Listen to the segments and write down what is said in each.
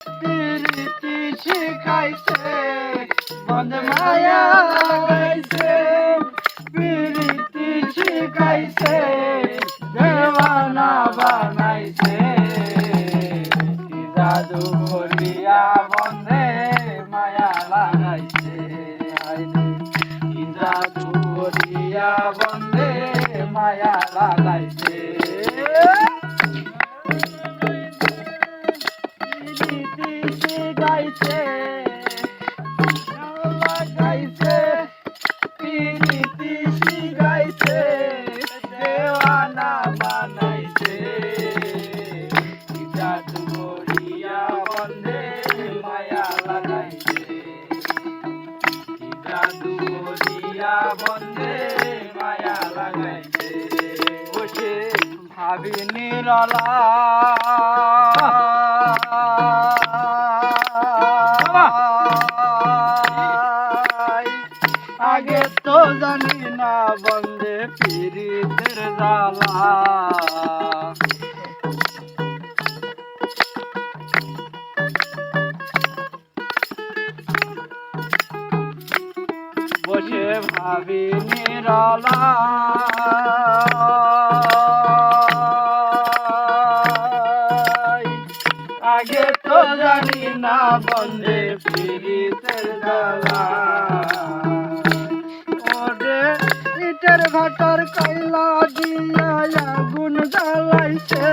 প্রীতি শিখাইছে বন্ধে মায়া লাগাইছে প্রীতি শিখাইছে দেওয়ানা বানাইছে কি জাদু করিয়া বন্ধে মায়া লাগাইছে কি জাদু করিয়া বন্ধে মায়া লাগাইছে গাইছে গাইছে প্রীতি শিখাইছে দেওয়ানা বানাইছে কি জাদু করিয়া বন্ধে মায়া লাগাইছে কি জাদু করিয়া বন্ধে মায়া লাগাইছে বসে ভাবি নিরলা আগে তো জানি না বন্ধে পীড়িতের জ্বালা বসে ভাবি নিরলা আগে তো জানি না বন্ধে পীড়িতের জ্বালা ইটের ভাটার কয়লা দিয়া আগুন জ্বালাইছে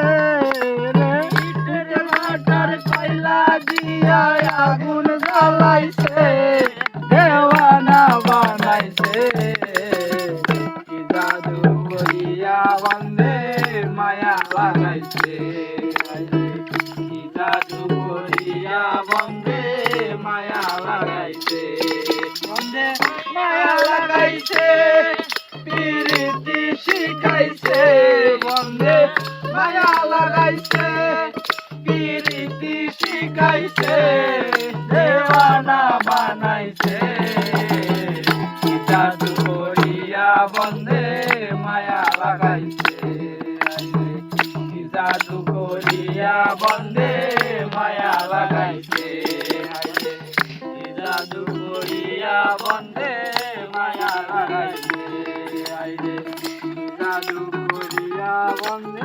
রে ইটের ভাটার কয়লা দিয়া আগুন জ্বালাইছে দেওয়ানা বানাইছে কি জাদু করিয়া বন্ধে মায়া লাগাইছে কি জাদু করিয়া বন্ধে মায়া লাগাইছে বন্ধে মায়া লাগাইছে প্রীতি শিখাইছে বন্ধে মায়া লাগাইছে প্রীতি শিখাইছে দেওয়ানা বানাইছে কি জাদু করিয়া বন্ধে মায়া লাগাইছে কি জাদু করিয়া বন্ধে মায়া লাগাইছে কি জাদু করিয়া বন্ধে মায়া লাগাইছে জাদু করিয়া বন্ধে